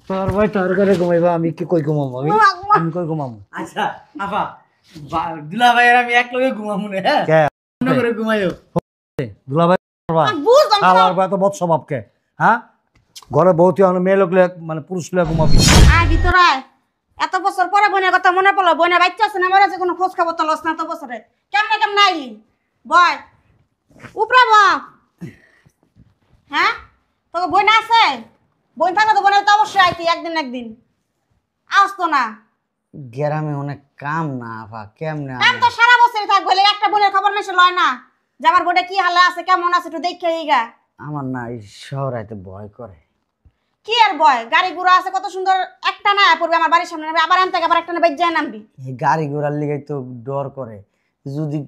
তোর ভাই তোর ঘরে ঘুমাইবা, আমি কি কই ঘুমাবো? আমি কই ঘুমাবো? আচ্ছা আপা, দুলা ভাইয়ের আমি এক লগে ঘুমাবো না। হ্যাঁ অন্য করে ঘুমাইও। দুলা ভাই খাওয়ার পর এত বদ স্বভাবকে, হ্যাঁ? ঘরে বউতি মেয়ে লোক মানে পুরুষ লোক ঘুমাবি। আয় ভিতরে আয়। এত বছর পরে বোনের কথা মনে পড়লো। বোনের বাচ্চা আছে না, মরে আছে, কোনো খোঁজ খবর তো লস না এত বছরে। কেমনে কেমনে আইলি? বয় উপরা ব। হ্যাঁ তোকে বোন আছে? বোন থাকলে তো বোনের তো অবশ্যই আইতি একদিন আসতো না। গ্রামে অনেক কাম না আপা, কেমনে কাম তো সারা বছরই থাকবে, একটা বোনের খবর নেই লয় না যে আমার বোনে কি হালে আছে, কেমন আছে, একটু দেখে এইগা। আমার না এই শহরাইতে ভয় করে। কি আর বয়, গাড়ি ঘোড়া আছে কত সুন্দর, একটা না পড়বে আমার বাড়ির সামনে নামবি, আবার আনতে আবার একটা না বেজ্জায় নামবি। এই গাড়ি ঘোড়ার লিগে তো ডর করে, যদি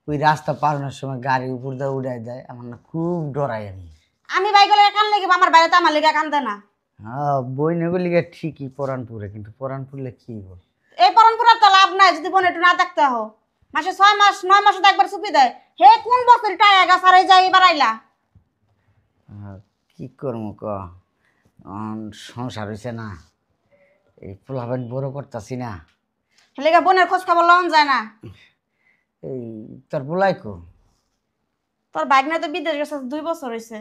ওই রাস্তা পারানোর সময় গাড়ির উপর দিয়ে উড়াই দেয়, আমার না খুব ডরাই আমি। আমি বাইকলে কান লেগে আমার বাইরে তো আমার লেগে কান্দে না। হ্যাঁ বই নেগুলি লিগে ঠিকই পরানপুরে, কিন্তু পরানপুরলে কি বল এই পরম্পরার তো লাভ নাই যদি বোন একটু না দেখতে হো। মাসে 6 মাস 9 মাসে তো একবার চুপি দেয়। হে কোন বছর টায়া গা সারাই যায় এবার আইলা। কি করবো ক, সংসার হয়েছে না, এই পোলাপান বড় করতেছি না। হেলেগা বোনের খোঁজ খবর লওয়া যায় না। এই তোর পোলাই কো? তোর বাইক না তো বিদেশ গেছে 2 বছর হইছে।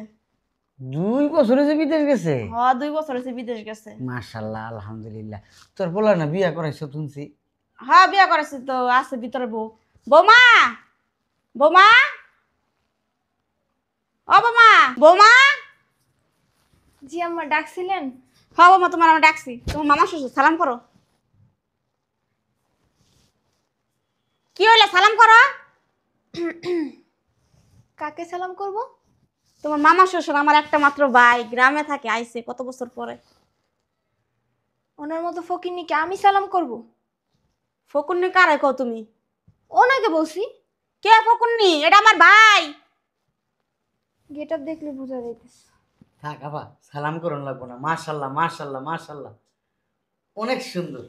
2 বছর হয়েছে বিদেশ গেছে? হ্যাঁ 2 বছর হইছে বিদেশ গেছে। মাশাআল্লাহ আলহামদুলিল্লাহ। তোর পোলা না বিয়া করাইছো শুনছি? হ্যাঁ বিয়া করেছি তো, আছে ভিতরে বউ। বৌমা, বৌমা, ও বৌমা, বৌমা। জি আম্মা ডাকছিলেন? হ্যাঁ বৌমা তোমার আমি ডাকছি। তোমার মামা শ্বশুর, সালাম করো। কি হইলে সালাম করো? কাকে সালাম করব? তোমার মামা শ্বশুর, আমার একটা মাত্র ভাই, গ্রামে থাকে, আইছে কত বছর পরে। ওনার মতো ফকিন্নিকে আমি সালাম করব? ফকুন্নি কারে কও তুমি? ওনাকে বলছি। কে ফকুন্নি? এটা আমার ভাই। গেট আপ দেখলে বোঝা যাইতেছে। থাক আপা, সালাম করুন লাগবো না। মাশাআল্লাহ মাশাআল্লাহ মাশাআল্লাহ, অনেক সুন্দর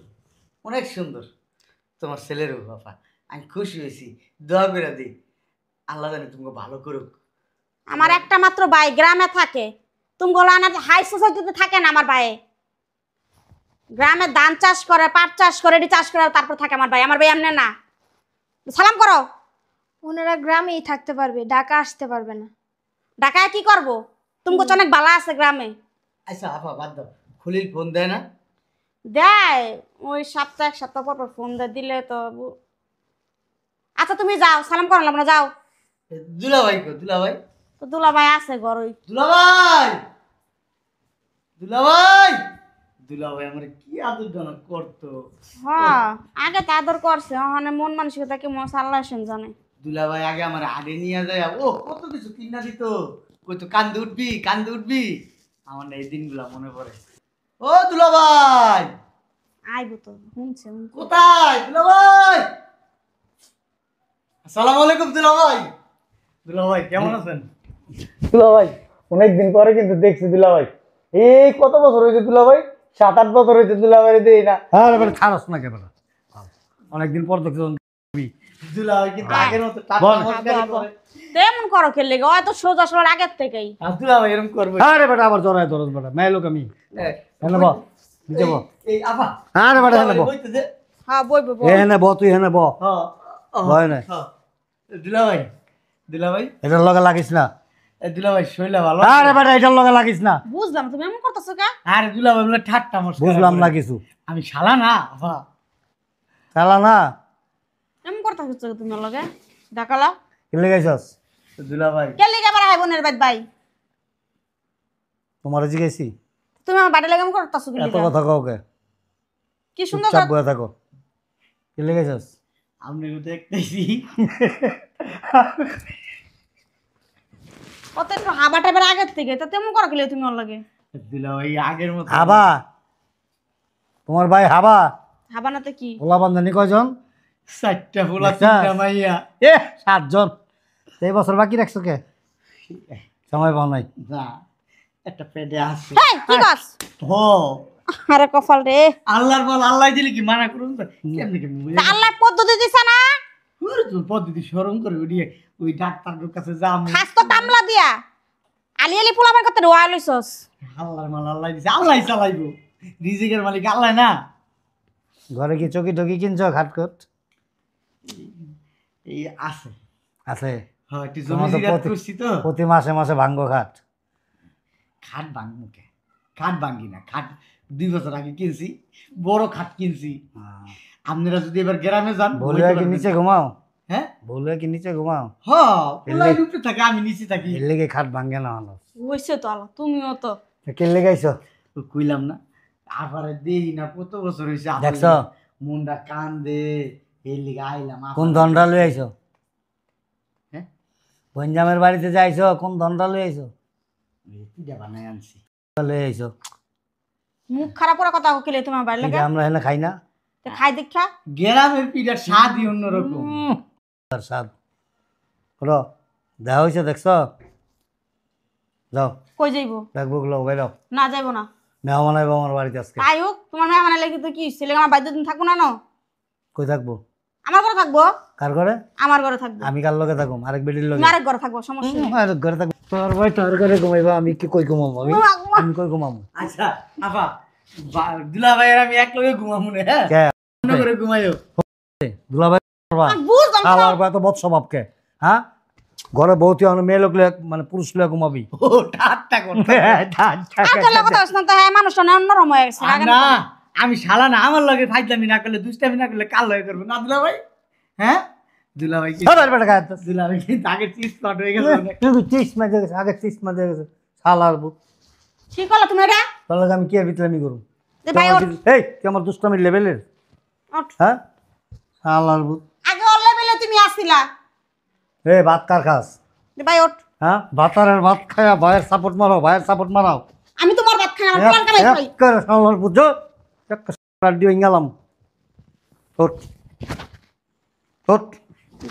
অনেক সুন্দর তোমার ছেলের বাবা। আমি খুশি হয়েছি, দোয়া করে দিই আল্লাহ জানি তোমাকে ভালো করুক। আমার একটা মাত্র ভাই গ্রামে থাকে। তুমি বলো না হাই সোসাইটিতে থাকে না আমার ভাই? গ্রামে ধান চাষ করে, পাট চাষ করে, এটি চাষ করে, তারপর থাকে আমার ভাই। আমার ভাই এমনি না। সালাম করো। ওনারা গ্রামেই থাকতে পারবে, ঢাকা আসতে পারবে না। ঢাকায় কি করবো? তুমি তো অনেক ভালো আছে গ্রামে। আচ্ছা আপা বাদ দাও, খলিল ফোন দেয় না? দেয়, ওই সপ্তাহ এক সপ্তাহ পর পর ফোন দিলে তো। আচ্ছা তুমি যাও, সালাম করো না, যাও। দুলাভাই কো? দুলাভাই তো দুলা ভাই আছে ঘরই। দুলাভাই দুলাভাই দুলাভাই আমার কি আদর জানা করতো। হ্যাঁ আগে তো আদর করছে, ওখানে মন মানসিকতা কি আল্লাহ জানে। দুলাভাই আগে আমার আগে নিয়ে যায়, ও কত কিছু কিনা দিত, কইতো কান্দে উঠবি কান্দে উঠবি। আমার না এই দিনগুলা মনে পড়ে। ও দুলাভাই আইবো তো, শুনছে। কোথায় দুলাভাই? আসসালামু আলাইকুম দুলাভাই। দুলাভাই কেমন আছেন? দুলাভাই অনেকদিন পরে কিন্তু দেখছি দুলাভাই। এই কত বছর হয়েছে দুলাভাই? 7-8 বছর হয়েছে দুলাভাই দেই না। হ্যাঁ এবারে খারাপ না কেন? অনেকদিন পর দেখছি দুলাভাই কিন্তু আগের মতো টাটকা করে। তেমন করো খেললে হয়তো সোজা সরার আগের থেকেই। আর দুলাভাই এরকম করবে? আরে বেটা আবার জড়ায় ধরস বেটা, মেয়ে লোক আমি। হেনে ব, নিচে ব। এই আপা আরে বেটা হেনে ব। বইতে দে। হ্যাঁ বইবো। হেনে ব, তুই হেনে ব। হ্যাঁ ভয় নাই। দুলাভাই দুলাভাই এটার লগে লাগিস না। দুলাভাই শৈলা ভালো? আরে বেটা এটার লগে লাগিস না। বুঝলাম তুমি এমন করতেছো কা? আরে দুলাভাই বলে ঠাট্টা মস্করা বুঝলাম করে। না কিছু। আমি শালা না আপা। চালা না এমন করতেছো তুমি ওর লগে? ডাকালা কি লেগাইছস? দুলাভাই কে লিগে আবার হাই বোনের বাইত ভাই? তোমার জিজ্ঞাসি তুমি আমার বাড়ি লাগে এমন করতেছো কি এত লিগা? কথা কাউকে কি সুন্দর চুপচাপ বয়ে থাকো। কি লেগেছস? আপনি দেখতেছি কত একটু হাবা টাইপের আগের থেকে, তো তেমন করো কি লিগে তুমি ওর লগে? দুলাভাই আগের মতো হাবা? তোমার ভাই হাবা? হাবা না তো কি? ওলা বান্ধানি কয়জন? 4টা ফুলা দেখছাস? 3টা মাইয়া। এ 7 জন। এই বছর বাকি রাখছো কে? সময় পাও নাই। না একটা পেটে আছে। এই কি কস? হো আরে কপাল রে। আল্লাহর বল আল্লাহ দিলে কি মানা করুন তো? কেমনে কেমনে বুঝে? তা আল্লাহ পদ্ধতি দিছে না? ওরে তো পদ্ধতি শরম করে উড়িয়ে ওই ডাক্তারের কাছে যাম। খাস তো কামলা দিয়া আলি আলি পোলাবার কত রোয়া লইছস। আল্লাহর মাল আল্লাহ দিছে, আল্লাহই চালাইবো। রিজিকের মালিক আল্লাহ না। ঘরে কি চকি টকি কিনছো খাটকট? এই আছে আছে। হ্যাঁ, একটু তোমার জমি তো জিরাত প্রতি- করছি তো। প্রতি মাসে মাসে ভাঙ্গো খাট। খাট ভাঙবো কে? খাট ভাঙ্গি না, খাট 2 বছর আগে কিনছি, বড় খাট কিনছি। আপনারা যদি এবার গ্রামে যান বলে বলতে কি পারবেন। নিচে ঘুমাও? হ্যাঁ বলে কি নিচে ঘুমাও? হ্যাঁ, ওলাই উপরে থাকে, আমি নিচে থাকি। এর লেগে খাট ভাঙ্গে না হলো। হইছে তো আল্লাহ, তুমিও তো কে লেগাইছো? তো কইলাম না, আবারে দেই না কত বছর হইছে। দেখছো? মুন্ডা কান্দে, এর লিগে আইলাম। কোন ধনটা লই আইছো? হ্যাঁ, বঞ্জামের বাড়িতে যাইছো, কোন ধনটা লই আইছো? পিঠা বানাই আনছি। লই আইছো মুখ খারাপ করে কথা কইলে তোমার বাইরে লাগে। এটা আমরা এখানে খাই না। তো খাই দেখা গ্রামের পিঠার স্বাদই অন্যরকম। তার স্বাদ করো দেখা হয়েছে দেখছো? যাও কই যাইবো? দেখবো গুলো বাইরাও। না যাইবো না। মেহমান আইবো আমার বাড়িতে আজকে। তাই হোক, তোমার মেয়ে মানে লাগে তো কি ছেলে আমার বাড়িতে দিন থাকবো না ন? কই থাকবো? আমার ঘরে থাকবো। কার ঘরে? আমার ঘরে থাকবো। আমি কার লগে থাকুম? আরেক বেটির লগে? তুমি আরেক ঘরে থাকবো, সমস্যা নেই। আরেক ঘরে থাকবো। তোর ভাই তোর ঘরে ঘুমাইবা, আমি কি কই ঘুমাবো? আমি কই ঘুমাবো? আচ্ছা আপা, দুলা ভাইয়ের আমি এক লগে ঘুমাবো না। হ্যাঁ, কে অন্য করে ঘুমাইও। দুলাভাই করবা? বুঝলাম খালার এত বদ স্বভাবকে, হ্যাঁ? ঘরে বউতি হন মেয়ে লোক লইয়া, মানে পুরুষ লইয়া ঘুমাবি? ও ঠাট্টা করতে। আঙ্কেলের কথা হচ্ছে না তো, হ্যাঁ মানুষটা না অন্যরকম হয়ে গেছে। আগে না, আমি শালা না, আমার লগে ফাইজলামি না করলে, দুষ্টামি না করলে কার লগে করবো না দুলা ভাই? হ্যাঁ, দুলা ভাই কি, দুলা ভাই কিন্তু আগে চিজ স্পট হয়ে গেছে অনেক। চিস মাঝে গেছে, আগে চিস মাঝে গেছে। শালার বুক ঠিক হলো তুমি এটা। তোর লগে আমি কি আর বিতলামি করুম? যে ভাই ওঠ, এই তুই আমার দুষ্টামির লেভেলের, ওঠ। হ্যাঁ? শালার বুক। আগে ওর লেভেলে তুমি আসছিলা। এ ভাত কার খাস? যে ভাই ওঠ। হ্যাঁ, ভাতারের ভাত খায়া ভাইয়ের সাপোর্ট মারো, ভাইয়ের সাপোর্ট মারাও। আমি তোমার ভাত খাই, আমার তোমার কামাই খাই। শালার বুঝছো? দিয়ে গেলাম। ওঠ ওঠ,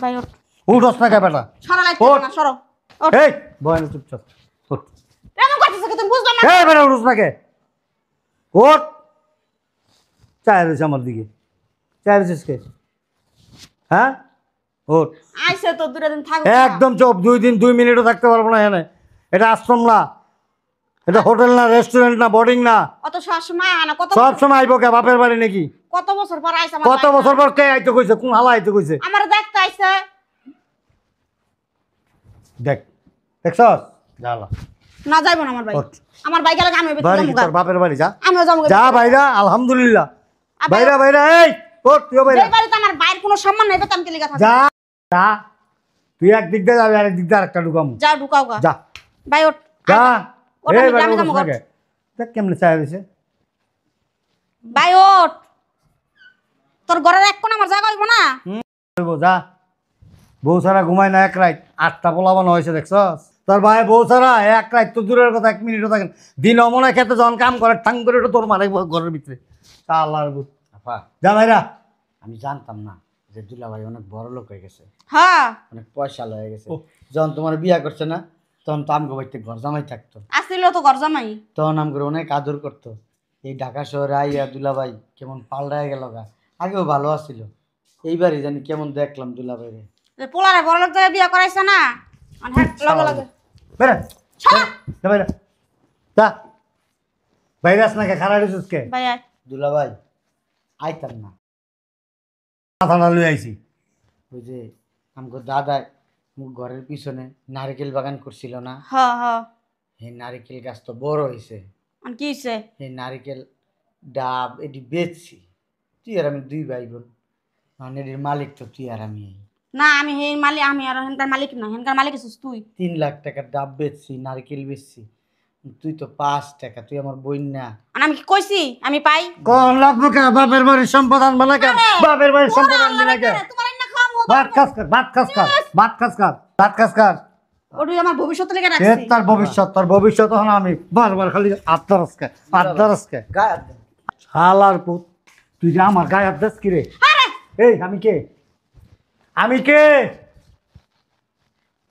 ভাই ওঠ। উঠস না কে বেটা? সরা লাইতে ওঠ। না, সরো। ওঠ। এই বয় না, চুপচাপ ওঠ। এমন করতেছ কি তুমি বুঝলাম না? এই বেটা উঠস না কে? ওঠ। চায় রয়েছে আমার দিকে, চায় রয়েছিস কে? হ্যাঁ, ওঠ। আইছে তো দুটা দিন থাকো। একদম চুপ, 2 দিন 2 মিনিটও থাকতে পারবো না এখানে। এটা আশ্রম না, এটা হোটেল না, রেস্টুরেন্ট না, বোর্ডিং না। অত সবসময় আনা কত সব সময় আইবো কে বাপের বাড়ি নাকি? কত বছর পর আইছে আমার কত বাড়িতে। বছর পর কে আইতে কইছে? কোন হালা আইতে কইছে? আমার দেখতে আইছে। দেখ, দেখছস? জালা না যাইবো না আমার ভাই। ওঠ। আমার ভাই গেলে আমি বাড়ি কি যাবো। তোর বাপের বাড়ি? যা আমিও যাবো। যা বাইরা, আলহামদুলিল্লাহ। আবার- বাইরা বাইরা, এই ওঠ, তুইও বাইরা যেই বাড়িতে আমার ভাইয়ের কোনো সম্মান নাই বেতন কে লিখা থাকে। যা যা। তুই একদিক দিয়ে যাবি, আরেক দিক দিয়ে আরেকটা ঢুকামু। যাও ঢুকাও গা। যা ভাই ওঠ। যা। ওঠ, এই আমি বেটা গ্রামে উঠস যাবো না গা। কে? দেখ কেমনে চায় রয়েছে। ভাই ওঠ। তোর ঘরের এক কোণ আমার জায়গা হইব না। হইবো, যা। বউ ছাড়া ঘুমায় না এক রাত, 8টা পোলাবানো হয়েছে দেখছস? তোর ভাই বউ ছাড়া এক রাত তো দূরের কথা, 1 মিনিটও থাকেন। দিন অমনে খেতে যখন কাম করে ঠাং করে ওটা তোর মারে ঘরের ভিতরে। আল্লাহর বুক। আপা, যা ভাইরা। আমি জানতাম না যে দুলা ভাই অনেক বড় লোক হয়ে গেছে, হ্যাঁ, অনেক পয়সা হয়ে গেছে। যখন তোমার বিয়া করছে না, তখন তো আমগো বাড়িতে ঘর জামাই থাকতো, আসছিল তো ঘর জামাই। তখন আমগো অনেক আদর করতো। এই ঢাকা শহরে আইয়া দুলা ভাই কেমন পাল্টায় গেল গা। আগেও ভালো আছিল, এইবারই জানি কেমন দেখলাম দুলা ভাইরে। যে পোলারে বড় লোক জায়গায় বিয়া করাইছে না, আর হ্যাঁ লগে লগে বেরা ছাড়। যা বাইরা, যা বাইরে আস না কে? খারাপ হয়েছিস কে? ভাই আয়। দুলা ভাই আইতাম না, মাথাটা লই আইছি। ওই যে আমগো দাদায় ঘরের পিছনে নারকেল বাগান করছিল না, হ্যাঁ হ্যাঁ। এই নারকেল গাছ তো বড় হয়েছে। আর কি হইছে? এই নারকেল ডাব এটি বেচছি, তুই আর আমি 2 ভাই বোন, মানে এটির মালিক তো তুই আর আমি। না আমি হেন মালিক, আমি আর হেনকার মালিক না, হেনকার মালিক হইছিস তুই। 3 লাখ টাকার ডাব বেচছি, নারকেল বেচছি, তুই তো 5 টাকা, তুই আমার বোন না। আর আমি কি কইছি আমি পাই? কোন লাগবো কে? বাপের বাড়ির সম্পদ আনবে না কেন? বাপের বাড়ির সম্পদ আনবে না কেন? তোমার না খাওয়াবো। ভাত খাস কর, ভাত খাস কর, ভাত খাস কর, ভাত খাস কর। ওটাই আমার ভবিষ্যৎ লেগে এ রাখছি। তার ভবিষ্যৎ, তোর ভবিষ্যৎ হন আমি। বারবার খালি আত্মারসকে আত্মারসকে। গায়ে হাত দে। শালার পুত, তুই যে আমার গায়ে হাত দিস কি রে? আরে এই আমি কে? আমি কে?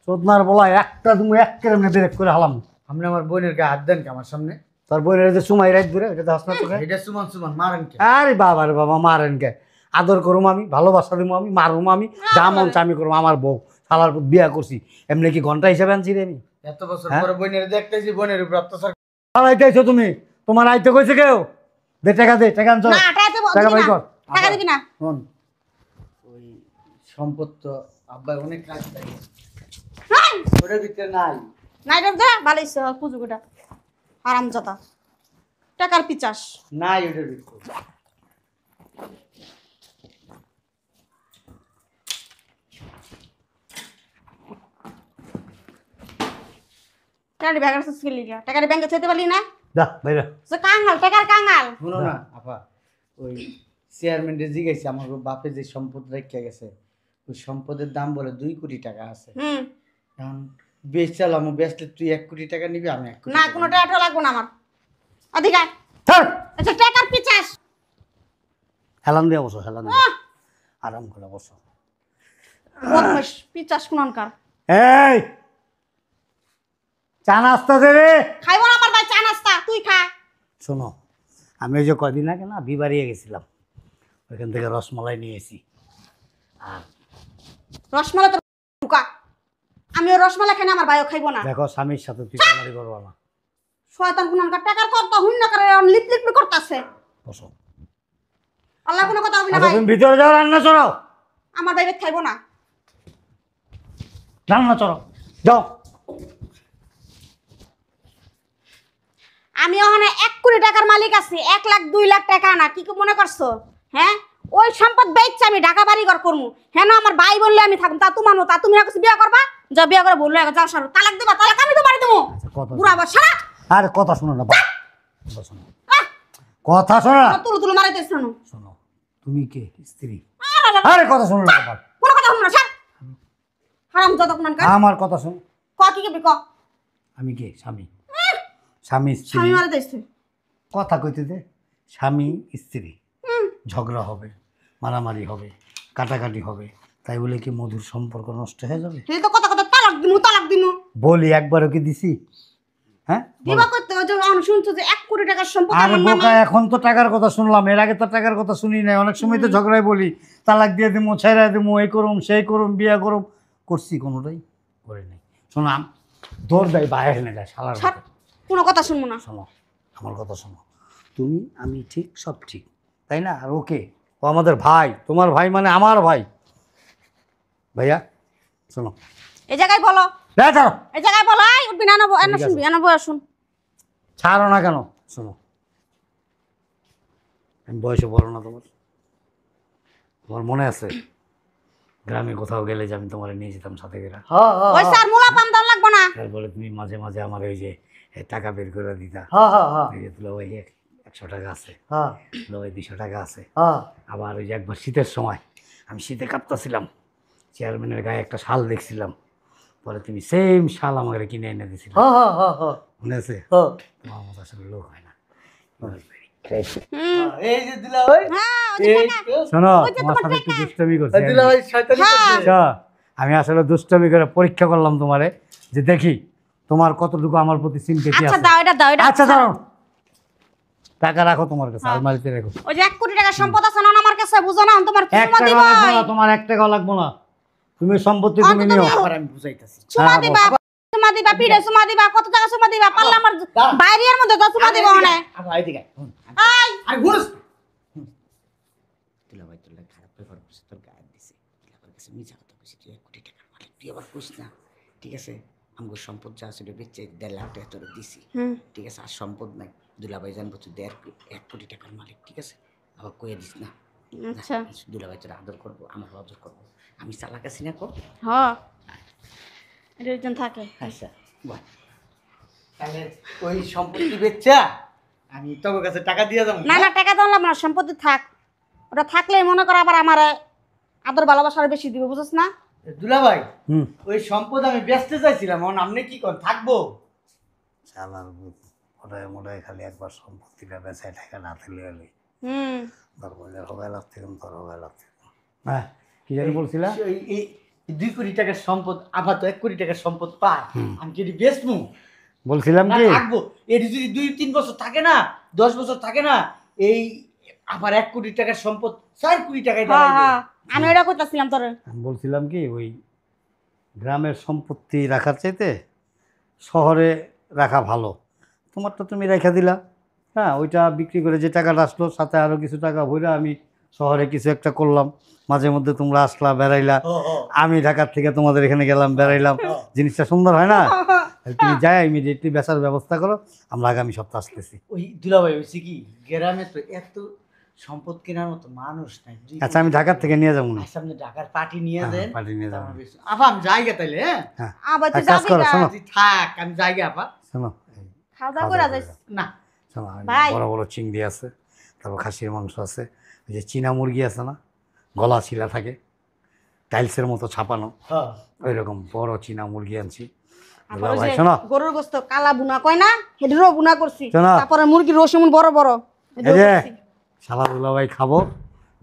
চোদনার বলা একটা তুমি এক কেমনে ব্রেক করে হালাম। আপনি আমার বোনের গায়ে হাত দেন কে আমার সামনে? তোর বোনের যে সুমাই রাত ধরে এটা হাস না তোকে? এটা সুমন সুমন মারেন কে? আরে বাবা রে বাবা, মারেন কে? আদর করুম আমি, ভালোবাসা দিব আমি, মারুম আমি, যা মন চা আমি করুম। আমার বউ শালার পুত বিয়া করছি, এমনি কি ঘন্টা হিসাবে আনছি রে আমি? এত বছর হ্যাঁ? পরে বোনের দেখতেছি বোনের উপর অত্যাচার। আইতেছো তুমি? তোমার আইতে কইছে কেউ? দে টাকা দে, টাকা আনছ, না টাকা দেবো, টাকা দিবি বাই না। কর। টাকা দিবি না। শোন, ওই সম্পদ তো আব্বাই অনেক কাজ থাকে, হ্যাঁ, ওটার ভিতরে নাই। নাই রে দে, ভালো হইছে পুজুগুটা। হারামজাদা। টাকার পিচাস। নাই ওটার ভিতরে। টাকার ব্যাগের সুস্কি লিগা। টাকার ব্যাংকে চাইতে পারলি না? যা বাইরে। সে কাঙ্গাল, টাকার কাঙ্গাল। শুনো না আপা, ওই চেয়ারম্যানরে জিজ্ঞাসা আমার বাপে যে সম্পদ রেখে গেছে, ওই সম্পদের দাম বলে 2 কোটি টাকা আছে। হুম। এখন বেচলাম, বেচলে তুই 1 কোটি টাকা নিবি, আমি 1 কোটি না টাকা কোনো নিবো। টাকা লাগবো না আমার। অধিকার। ছাড়। আচ্ছা টাকার পিচাস। হেলান দিয়ে বসো, হেলান দিয়ে আরাম করে বসো। বদমাশ পিচাস কোনকার। এই চা নাস্তা দে রে। খাইবো না আমার ভাই চা নাস্তা, তুই খা। শোনো, আমি ওই যে কদিন আগে না বিবাড়িয়ে গেছিলাম, ওইখান থেকে রসমালাই নিয়ে এসি। আর রসমালাই তো ঢুকা। আমি ওই রসমালাই খাই না, আমার ভাইও খাইবো না। দেখো, স্বামীর সাথে তুই কামারি করবো না। শয়তান কোনকার টাকার কত হুন না করে লিপ লিপ করতেছে। বসো। আল্লাহ কোনো কথা হবে না আচ্ছা ভাই। তুমি ভিতরে যাও, রান্না চড়াও। আমার ভাই খাইবো না। রান্না চড়াও, যাও। আমি ওখানে 1 কোটি টাকার মালিক আছি, 1 লাখ 2 লাখ টাকা না। কি মনে করছো? হ্যাঁ, ওই সম্পদ বেচছে আমি ঢাকা বাড়ি ঘর করবো। হ্যাঁ না, আমার ভাই বললে আমি থাকবো, তা তোমার তা তুমি না কিছু বিয়ে করবা? যা বিয়ে করে বললো যাও সারো, তালাক দেবা, তালাক আমি তো বাড়ি দেবো। আচ্ছা, কথা বুড়া আবার সারা আরে কথা শোনো না, কথা শোনো, কথা শোনো না। তুলো তুলো মারাইতেছ না। শোনো, তুমি কে? স্ত্রী? আরে কথা শোনো না বাবা। কোনো কথা শুনো না, স্যার। হারাম যত কোন কাজ। আমার কথা শোনো। ক কি কি ক? আমি কে? স্বামী। স্বামী স্ত্রী স্বামী মারা দিয়েছে। কথা কইতে দে। স্বামী স্ত্রী ঝগড়া হবে, মারামারি হবে, কাটাকাটি হবে, তাই বলে কি মধুর সম্পর্ক নষ্ট হয়ে যাবে? এই তো কথা কথা তালাক দিমু, তালাক দিমু। বলি একবারও কি দিছি? হ্যাঁ দিবা করতে যে আমি শুনছো যে 1 কোটি টাকার সম্পদ আরে আমার বোকা, নামে। এখন তো টাকার কথা শুনলাম, এর আগে তো টাকার কথা শুনি নাই। অনেক সময় তো ঝগড়ায় বলি তালাক দিয়ে দিমু, ছেড়ে দিমু, এই করুম সেই করুম, বিয়া করুম। করছি কোনোটাই করে নাই। শোনো, দৌড় দেয় বাইরে এনে যায় শালার স্যার, মতো। কোনো কথা শুনবো না। শোনো, আমার কথা শোনো। তুমি আমি ঠিক, সব ঠিক, তাই না? আর ওকে, ও আমাদের ভাই, তোমার ভাই মানে আমার ভাই। ভাইয়া শোনো, এই জায়গায় বলো, ছাড়ো। এই জায়গায় বলো। এই উঠবি না, আনবো ঠিক আছে। শুনবি, আনবো শুন। ছাড়ো না কেন? শোনো, আমি বয়সে বড় না তোমার? তোমার মনে আছে গ্রামে কোথাও গেলে যে আমি তোমার নিয়ে যেতাম সাথে করে? হ্যাঁ হ্যাঁ ওই স্যার মুলা পাম দাম লাগবো না। তারপরে তুমি মাঝে মাঝে আমার ওই যে টাকা বের করে দিতা। হ্যাঁ হ্যাঁ হ্যাঁ এই যে তুলো ভাই 100 টাকা আছে, হ্যাঁ তুলো ভাই 200 টাকা আছে। হ্যাঁ আবার ওই যে একবার শীতের সময় আমি শীতে কাঁপতেছিলাম, চেয়ারম্যানের গায়ে একটা শাল দেখছিলাম, পরে তুমি সেম শাল আমাকে কিনে এনে দিয়েছিলে, হ্যাঁ হ্যাঁ হ্যাঁ হ্যাঁ মনে আছে? হ্যাঁ। তোমার মতো আসলে লোক হয় না। হুম। এই যে দিলা ভাই, হ্যাঁ, ওই যে এই টাকা। তো। শোনো, ওই যে তোমার তোমার সাথে একটু টাকা। দুষ্টামি করছি এই দিলা আমি। ভাই শয়তানি হ্যাঁ। করছে। আচ্ছা, আমি আসলে দুষ্টামি করে পরীক্ষা করলাম তোমারে, যে দেখি তোমার কতটুকু আমার প্রতি সিম্পেথি আচ্ছা আছে। দাও, এটা দাও, এটা। আচ্ছা দাঁড়াও, টাকা রাখো তোমার কাছে, হ্যাঁ। আলমারিতে রাখো। ওই যে 1 কোটি টাকার সম্পদ আছে না আমার কাছে, বুঝো না? তোমার এক চুমা টাকা দিবা। লাগবো না তোমার, 1 টাকা লাগবো না। তুমি সম্পত্তি তুমি অন্তত নিও। নিও। আবার আমি বুঝাইতাছি। চুমা হ্যাঁ, দিবা, চুমা দিবা, পিড়ে চুমা দিবা, কত টাকা চুমা দিবা? পারলে আমার দাঁড়া। বাইরের মধ্যে তো চুমা দিবা ওখানে। আবার এদিকে আয়, হুন, আই আর ঘুষ। দিলা ভাই তোর লাগে খারাপ ব্যবহার করছে, তোর গায়ে দিছে। দিলা ভাইয়ের কাছে মিছা কথা কইছিস, তুই 1 কোটি টাকার মালিক, তুই আবার কইস না। ঠিক আছে, আমার সম্পদ যা আছে বেচে 1.5 লাখ টাকা তোর দিছি। হুম। ঠিক আছে, আর সম্পদ নাই। দুলাভাই জানবো তুই 1 কোটি টাকার মালিক। ঠিক আছে, আবার কইয়া দিস না। আচ্ছা। দুলাভাই তোর আদর করবো, আমার আদর করবো। আমি চালাক আছি না কর। হ্যাঁ, এটা একজন থাকে। আচ্ছা বল, তাহলে ওই সম্পত্তি বেচা আমি তোর কাছে টাকা দিয়ে যাবো। না না, টাকা দাও না, সম্পত্তি থাক। ওটা থাকলে মনে করো আবার আমার আদর ভালোবাসা আরো বেশি দিবে, বুঝছ না? দুলাভাই হুম, ওই সম্পদ আমি বেচতে চাইছিলাম, এখন আপনি কি করেন, থাকবো? শালার মোটায় মোটায় খালি একবার সম্পত্তিটা বেচায় টাকা না তুলে এলি হুম। দরবাজার হবে লাগতে, তোর হবে লাগতে। হ্যাঁ, কি জানি বলছিলা? এই 2 কোটি টাকার সম্পদ, আবার তো 1 কোটি টাকার সম্পদ পায়, আমি কি এটি বেচবো বলছিলাম না কি, থাকবো? এটি যদি 2-3 বছর থাকে না, 10 বছর থাকে না, এই আবার 1 কোটি টাকার সম্পদ 4 কোটি টাকায় হ্যাঁ দাঁড়াইবে। হ্যাঁ, আমি ওটা করতেছিলাম তোর। আমি বলছিলাম কি, ওই গ্রামের সম্পত্তি রাখার চাইতে শহরে রাখা ভালো। তোমারটা তুমি রেখা দিলা, হ্যাঁ ওইটা বিক্রি করে যে টাকাটা আসলো সাথে আরও কিছু টাকা ভরে আমি শহরে কিছু একটা করলাম। মাঝে মধ্যে তোমরা আসলা, বেড়াইলা, আমি ঢাকার থেকে তোমাদের এখানে গেলাম, বেড়াইলাম, জিনিসটা সুন্দর হয় না? তুমি যাই ইমিডিয়েটলি বেচার ব্যবস্থা করো, আমরা আগামী সপ্তাহে আসতেছি। ওই দুলাভাই হয়েছে কি গ্রামে তো এত সম্পদ কেনার মতো মানুষ নাই। আচ্ছা আমি ঢাকার থেকে নিয়ে যাবো না। সামনে ঢাকার পার্টি নিয়ে হ্যাঁ, দেন, পার্টি নিয়ে যাবো। তারপর বেশ- আপা আমি জায়গা তাইলে হ্যাঁ হ্যাঁ আবার তুই এক কাজ যাবি করো, গা? শোনো তুই থাক আমি জায়গা আপা। শোনো খাওয়া দাওয়া করে যাইস। না শোনো, ভাই। বড় বড় চিংড়ি আছে, তারপর খাসির মাংস আছে, ওই যে চীনা মুরগি আছে না, গলা শিলা থাকে, টাইলসের মতো ছাপানো, হ্যাঁ ওই রকম বড় চীনা মুরগি আনছি। আবার দুলা ওই ভাই যে শোনো, গরুর গোস্ত কালা বুনা কয় না, হেডিরও বুনা করছি। শোনো। তারপরে মুরগির রসুন বড় বড়, হেডিও এই যে করছি। শালা দুলা ভাই খাবো,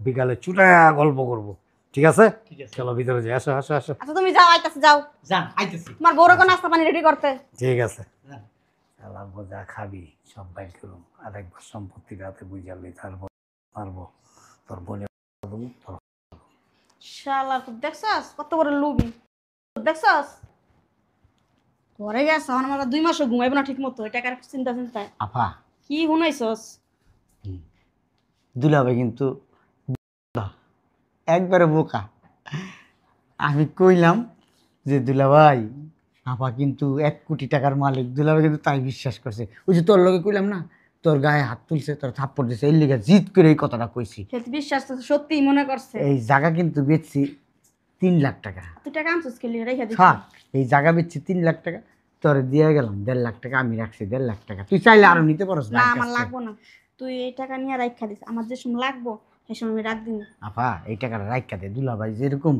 বিকালে চুটায়া গল্প করব, ঠিক আছে? ঠিক আছে চলো ভিতরে যাই, আসো আসো আসো। আচ্ছা তুমি যাও, আইতাছে যাও। যান আইতেছি। তোমার বউরে কোন নাস্তা পানি রেডি করতে। ঠিক আছে, যান। শালা বোঝা খাবি সব বাইর করুন, আর একবার সম্পত্তির হাতে বুঝালি তারপর পারবো তোর বোনের তোর। শালা তুই দেখছস কত বড় লুবি, দেখছস ঘরে গেছ আমার 2 মাসও ঘুমাইব না ঠিক মতো, টাকার চিন্তা চিন্তায় আপা কি শুনাইছস? দুলাভাই কিন্তু একবারে বোকা। আমি কইলাম যে দুলাভাই আপা কিন্তু 1 কোটি টাকার মালিক, দুলাভাই কিন্তু তাই বিশ্বাস করছে। ওই যে তোর লগে কইলাম না তোর গায়ে হাত তুলছে, তোর থাপ্পড় দিছে, এর লিগে জিদ করে এই কথাটা কইছি। সে তো বিশ্বাস তো সত্যিই মনে করছে। এই জায়গা কিন্তু বেচছি 3 লাখ টাকা। তুই টাকা আনছিস কি লিয়ে রেখে দিছিস? থাক, এই জায়গা বেচছি 3 লাখ টাকা, তোর দিয়ে গেলাম 1.5 লাখ টাকা, আমি রাখছি 1.5 লাখ টাকা। তুই চাইলে আরো নিতে পারস না আমার লাগবো না, তুই এই টাকা নিয়ে রাখা দিস, আমার যে সময় লাগবো সেই সময় আমি রাখ দিন। আপা এই টাকাটা রাখা দে, দুলাভাই যেরকম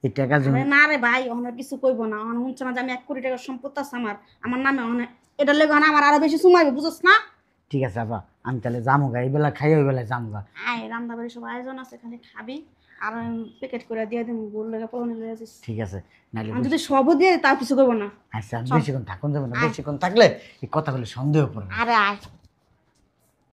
এই টাকা জন্য। না রে ভাই, অনেক কিছু কইবো না, অনেক শুনছে না যে আমি 1 কোটি টাকার সম্পত্তি আছে আমার নামে, অনেক এটা লেগে আমার আরো বেশি সুমাইবে, বুঝছ না? ঠিক আছে আপা, আমি তাহলে জামুগা, এই বেলা খাই ওই বেলায় জামুগা। আয় রান্না বাড়ি সব আয়োজন আছে, খালি খাবি আর প্যাকেট করে দিয়ে দিন, গোল লেগে পোলানো লয়ে যাস। ঠিক আছে, নাইলে আমি যদি সবও দিয়ে দিই, তাও কিছু কইবো না। আচ্ছা আমি বেশিক্ষণ থাকুন যাবে না, বেশিক্ষণ থাকলে এই কথাগুলো সন্দেহ পড়বে। আরে আয়